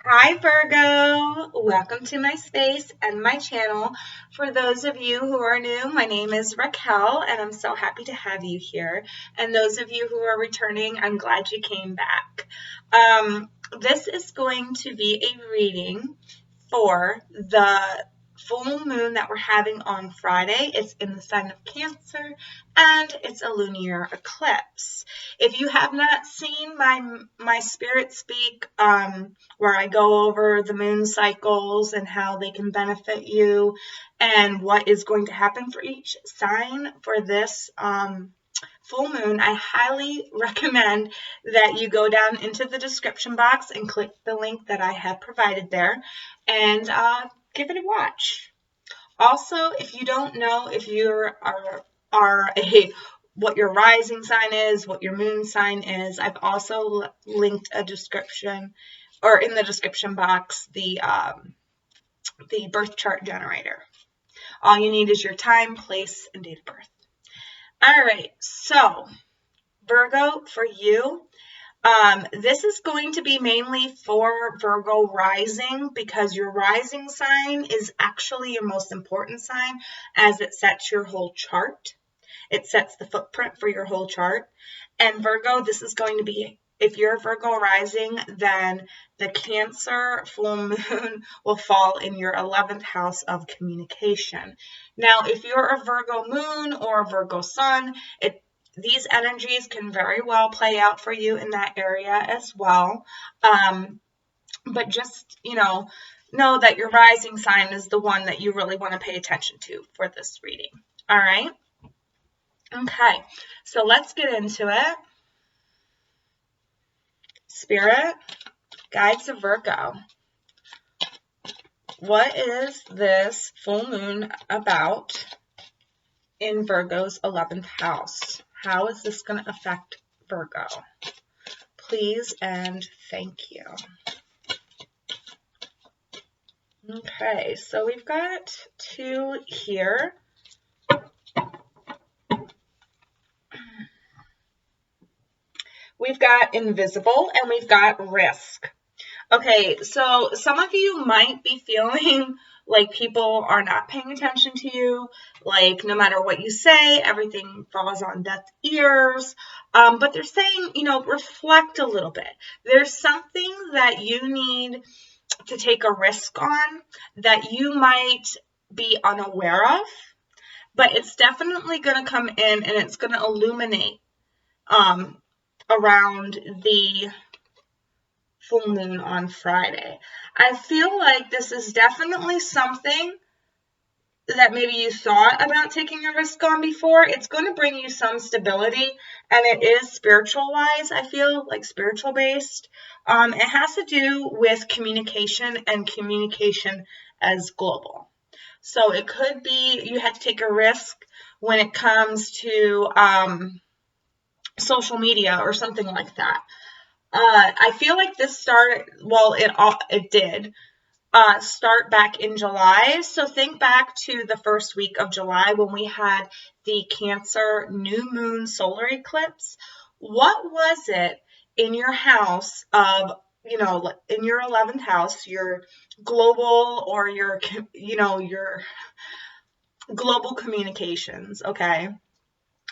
Hi Virgo, welcome to my space and my channel. For those of you who are new, my name is Racquel and I'm so happy to have you here. And those of you who are returning, I'm glad you came back. This is going to be a reading for the full moon that we're having on Friday. It's in the sign of Cancer and it's a lunar eclipse. If you have not seen my spirit speak, where I go over the moon cycles and how they can benefit you and what is going to happen for each sign for this full moon, I highly recommend that you go down into the description box and click the link that I have provided there and give it a watch. Also, if you don't know if you are a what your rising sign is, what your moon sign is, I've also linked a description or in the description box the birth chart generator. All you need is your time, place, and date of birth. All right, so Virgo, for you, this is going to be mainly for Virgo rising because your rising sign is actually your most important sign as it sets your whole chart. It sets the footprint for your whole chart. And Virgo, this is going to be, if you're Virgo rising, then the Cancer full moon will fall in your 11th house of communication. Now, if you're a Virgo moon or a Virgo sun, these energies can very well play out for you in that area as well. But just, know that your rising sign is the one that you really want to pay attention to for this reading. All right? Okay, so let's get into it. Spirit, guides of Virgo. What is this full moon about in Virgo's 11th house? How is this going to affect Virgo? Please and thank you. Okay, so we've got two here. We've got invisible and we've got risk. Okay, so some of you might be feeling like people are not paying attention to you, like no matter what you say, everything falls on deaf ears. But they're saying, reflect a little bit. There's something that you need to take a risk on that you might be unaware of, but it's definitely going to come in and it's going to illuminate around the full moon on Friday. I feel like this is definitely something that maybe you thought about taking a risk on before. It's going to bring you some stability, and it is spiritual wise. I feel like spiritual based. It has to do with communication and communication as global. So it could be you had to take a risk when it comes to social media or something like that. I feel like this started, well, it did start back in July. So think back to the first week of July when we had the Cancer new moon solar eclipse. What was it in your house of, in your 11th house, your global or your global communications, okay?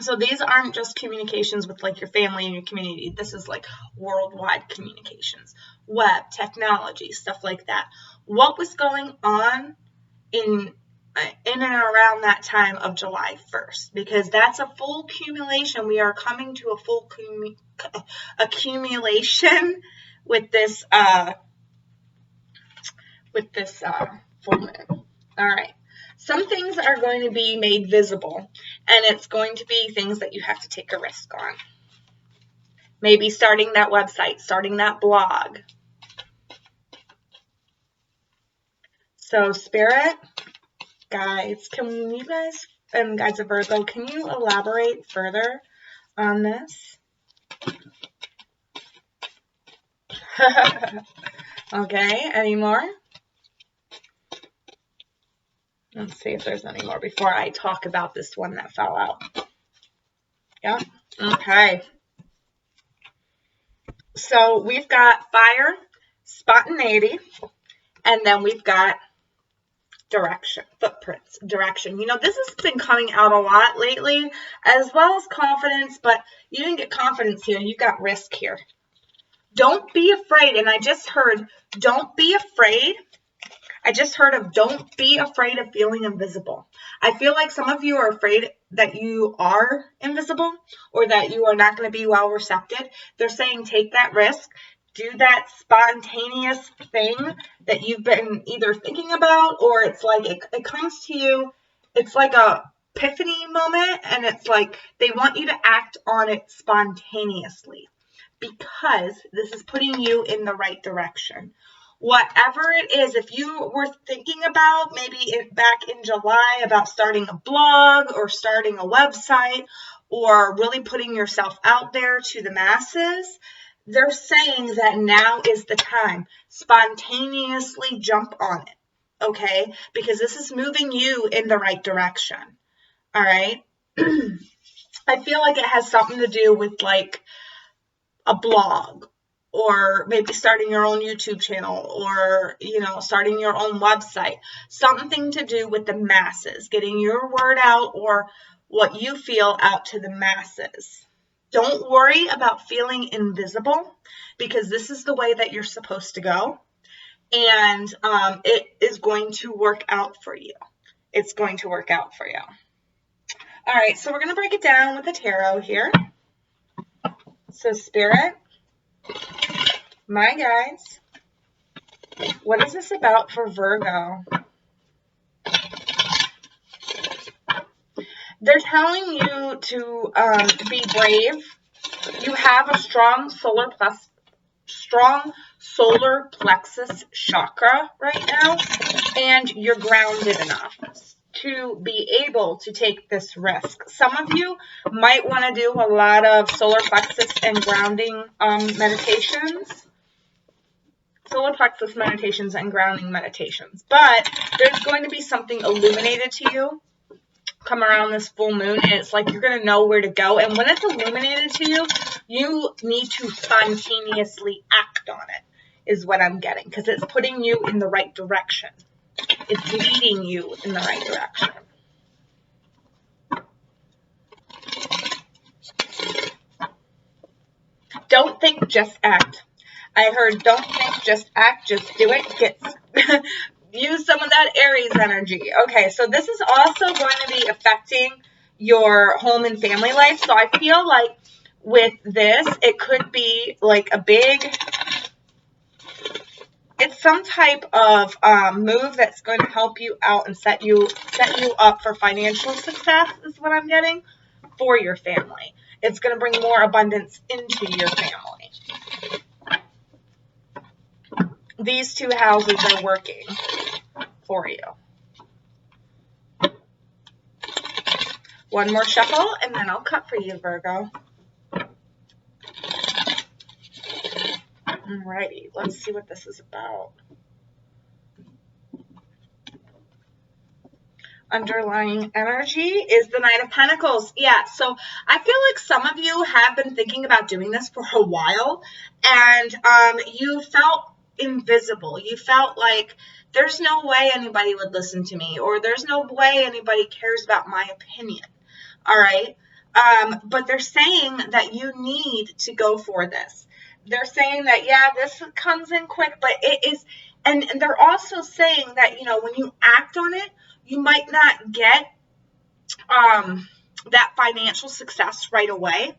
So these aren't just communications with like your family and your community. This is like worldwide communications, web, technology, stuff like that. What was going on in and around that time of July 1st? Because that's a full accumulation. We are coming to a full accumulation with this full moon. All right. Some things are going to be made visible, and it's going to be things that you have to take a risk on. Maybe starting that website, starting that blog. So Spirit, guides, can you guys, and guides of Virgo, can you elaborate further on this? Okay, any more? Let's see if there's any more before I talk about this one that fell out. Yeah, okay. So we've got fire, spontaneity, and then we've got direction, footprints, direction. You know, this has been coming out a lot lately, as well as confidence, but you didn't get confidence here. You got risk here. Don't be afraid. And I just heard, don't be afraid. I just heard of don't be afraid of feeling invisible. I feel like some of you are afraid that you are invisible or that you are not going to be well recepted. They're saying take that risk. Do that spontaneous thing that you've been either thinking about, or it's like it comes to you. It's like a epiphany moment, and it's like they want you to act on it spontaneously because this is putting you in the right direction. Whatever it is, if you were thinking about maybe back in July about starting a blog or starting a website or really putting yourself out there to the masses, they're saying that now is the time. Spontaneously jump on it, okay? Because this is moving you in the right direction, all right? I feel like it has something to do with like a blog, or maybe starting your own YouTube channel, or, you know, starting your own website, something to do with the masses, getting your word out or what you feel out to the masses. Don't worry about feeling invisible because this is the way that you're supposed to go. And it is going to work out for you. It's going to work out for you. All right, so we're going to break it down with the tarot here. So Spirit, my guides, what is this about for Virgo? They're telling you to be brave. You have a strong solar plexus chakra right now, and you're grounded enough to be able to take this risk. Some of you might want to do a lot of solar plexus and grounding meditations. Solar plexus meditations and grounding meditations. But there's going to be something illuminated to you come around this full moon, and it's like you're going to know where to go. And when it's illuminated to you, you need to spontaneously act on it, is what I'm getting, because it's putting you in the right direction. It's leading you in the right direction. Don't think, just act. I heard don't think, just act, just do it. Use some of that Aries energy. Okay, so this is also going to be affecting your home and family life. So I feel like with this, it could be like a big, it's some type of move that's going to help you out and set you up for financial success is what I'm getting for your family. It's going to bring more abundance into your family. These two houses are working for you. One more shuffle, and then I'll cut for you, Virgo. Alrighty, let's see what this is about. Underlying energy is the Knight of Pentacles. Yeah, so I feel like some of you have been thinking about doing this for a while, and you felt invisible. You felt like there's no way anybody would listen to me, or there's no way anybody cares about my opinion. All right. But they're saying that you need to go for this. They're saying that, yeah, this comes in quick, but it is, and they're also saying that, you know, when you act on it, you might not get that financial success right away.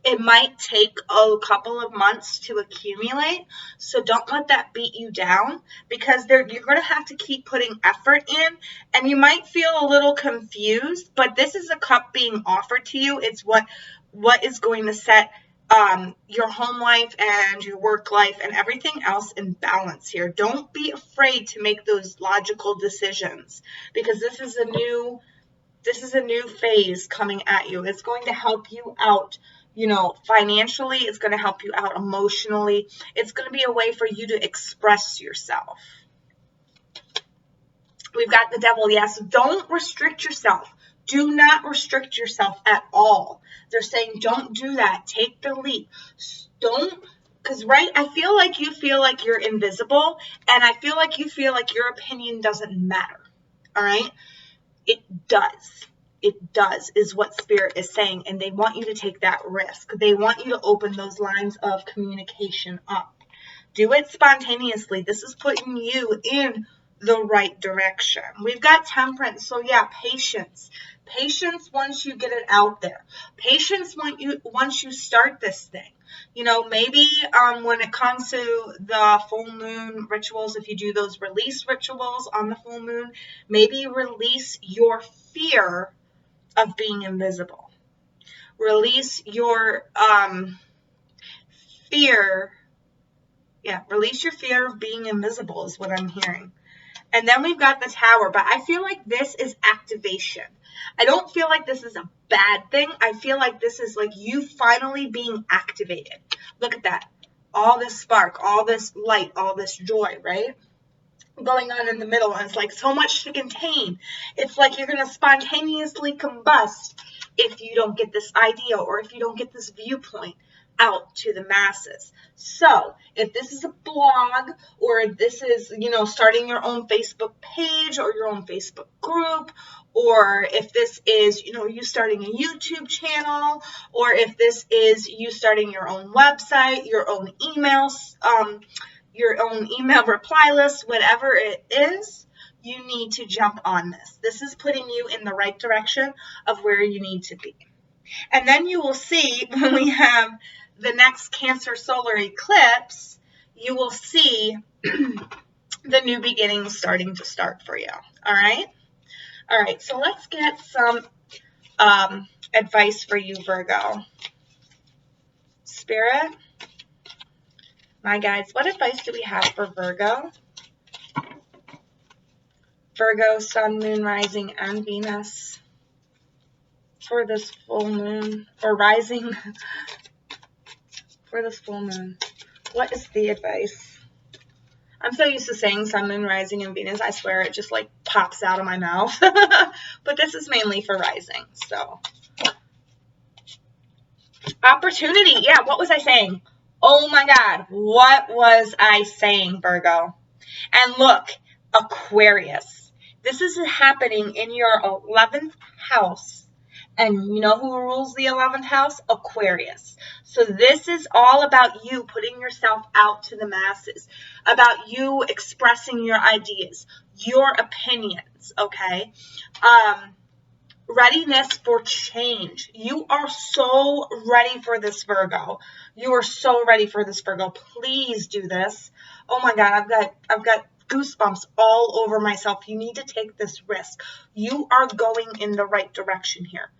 It might take a couple of months to accumulate, so don't let that beat you down, because you're going to have to keep putting effort in, and you might feel a little confused, but this is a cup being offered to you. It's what is going to set your home life and your work life and everything else in balance here. Don't be afraid to make those logical decisions, because this is a new phase coming at you. It's going to help you out, you know, financially. It's going to help you out emotionally. It's going to be a way for you to express yourself. We've got the Devil. Yes, don't restrict yourself. Do not restrict yourself at all. They're saying don't do that. Take the leap. Don't Because, right, I feel like you're invisible, and I feel like you feel like your opinion doesn't matter. All right? It does. It does, is what Spirit is saying. And they want you to take that risk. They want you to open those lines of communication up. Do it spontaneously. This is putting you in the right direction. We've got Temperance. So yeah, patience. Patience once you get it out there. Patience once you start this thing. You know, maybe when it comes to the full moon rituals, if you do those release rituals on the full moon, maybe release your fear of being invisible. Release your fear. Yeah, release your fear of being invisible is what I'm hearing. And then we've got the Tower, but I feel like this is activation. I don't feel like this is a bad thing. I feel like this is like you finally being activated. Look at that. All this spark, all this light, all this joy, right? Going on in the middle, and it's like so much to contain. It's like you're going to spontaneously combust if you don't get this idea or if you don't get this viewpoint out to the masses. So if this is a blog, or if this is, you know, starting your own Facebook page or your own Facebook group, or if this is, you know, you starting a YouTube channel, or if this is you starting your own website, your own emails, your own email reply list, whatever it is, you need to jump on this. This is putting you in the right direction of where you need to be. And then you will see when we have the next Cancer solar eclipse, you will see the new beginnings starting to start for you. All right? All right, so let's get some advice for you, Virgo. Spirit, my guides, what advice do we have for Virgo? Virgo, Sun, Moon, Rising, and Venus for this full moon, or rising for this full moon. What is the advice? I'm so used to saying Sun, Moon, Rising, and Venus, I swear it just like pops out of my mouth. But this is mainly for rising, so. Opportunity, yeah, what was I saying? Oh my God, what was I saying, Virgo? And look, Aquarius. This is happening in your 11th house. And you know who rules the 11th house? Aquarius. So this is all about you putting yourself out to the masses, about you expressing your ideas, your opinions, okay? Readiness for change. You are so ready for this, Virgo. You are so ready for this, Virgo. Please do this. Oh my God, I've got goosebumps all over myself. You need to take this risk. You are going in the right direction here.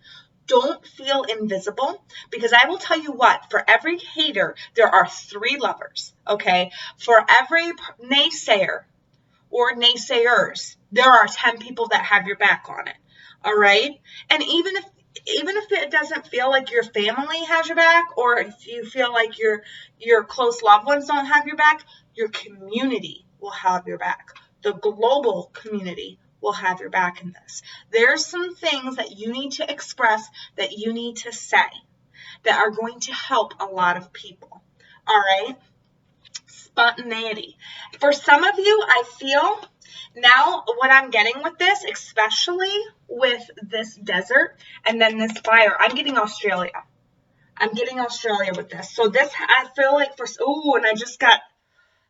Don't feel invisible, because I will tell you what, for every hater, there are 3 lovers, okay? For every naysayer or naysayers, there are 10 people that have your back on it, all right? And even if it doesn't feel like your family has your back, or if you feel like your close loved ones don't have your back, your community will have your back. The global community will have your back in this. There's some things that you need to express, that you need to say, that are going to help a lot of people. All right? Spontaneity. For some of you, I feel now what I'm getting with this, especially with this desert and then this fire, I'm getting Australia. I'm getting Australia with this. So this, I feel like and I just got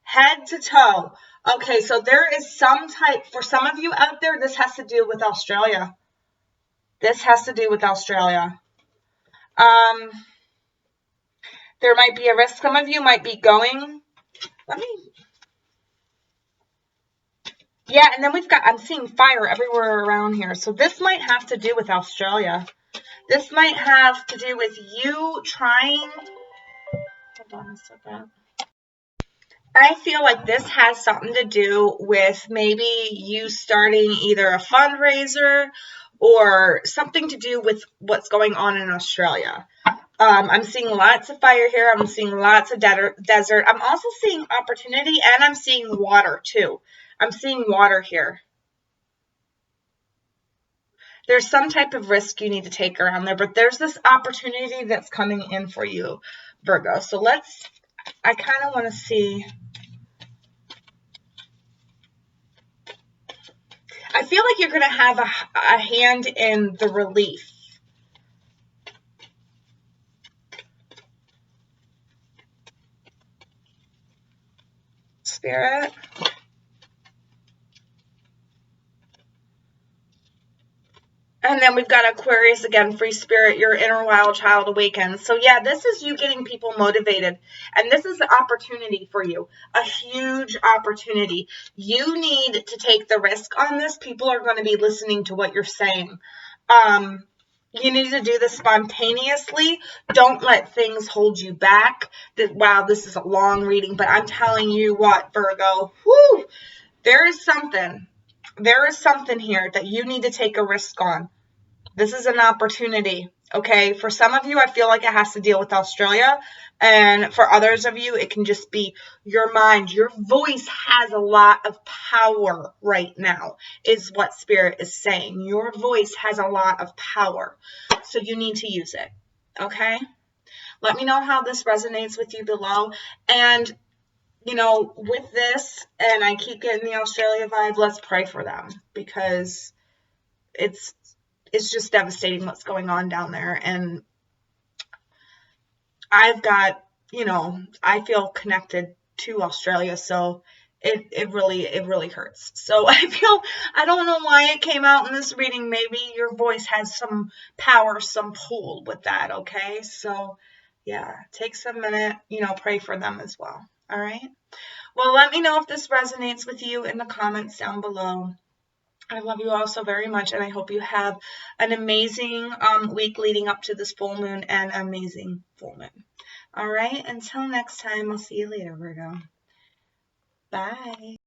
head to toe. Okay, so there is some type, for some of you out there, this has to do with Australia. This has to do with Australia. There might be a risk. Some of you might be going. Yeah, and then I'm seeing fire everywhere around here. So this might have to do with Australia. This might have to do with you trying. Hold on a second. I feel like this has something to do with maybe you starting either a fundraiser or something to do with what's going on in Australia. I'm seeing lots of fire here. I'm seeing lots of desert. I'm also seeing opportunity, and I'm seeing water too. I'm seeing water here. There's some type of risk you need to take around there, but there's this opportunity that's coming in for you, Virgo. So let's I kind of want to see. I feel like you're going to have a hand in the relief. Spirit. And then we've got Aquarius again, free spirit, your inner wild child awakens. So yeah, this is you getting people motivated. And this is an opportunity for you, a huge opportunity. You need to take the risk on this. People are going to be listening to what you're saying. You need to do this spontaneously. Don't let things hold you back. Wow, this is a long reading, but I'm telling you what, Virgo, whoo, there is something. There is something here that you need to take a risk on. This is an opportunity, okay? For some of you, I feel like it has to deal with Australia. And for others of you, it can just be your mind. Your voice has a lot of power right now, is what Spirit is saying. Your voice has a lot of power. So you need to use it, okay? Let me know how this resonates with you below. And, you know, with this, and I keep getting the Australia vibe, let's pray for them, because it's just devastating what's going on down there. And I've got, you know, I feel connected to Australia, so it really hurts. So I don't know why it came out in this reading. Maybe your voice has some power, some pull with that, okay? So yeah, take some minute, you know, pray for them as well. All right. Well, let me know if this resonates with you in the comments down below. I love you all so very much, and I hope you have an amazing week leading up to this full moon and amazing full moon. All right, until next time, I'll see you later, Virgo. Bye.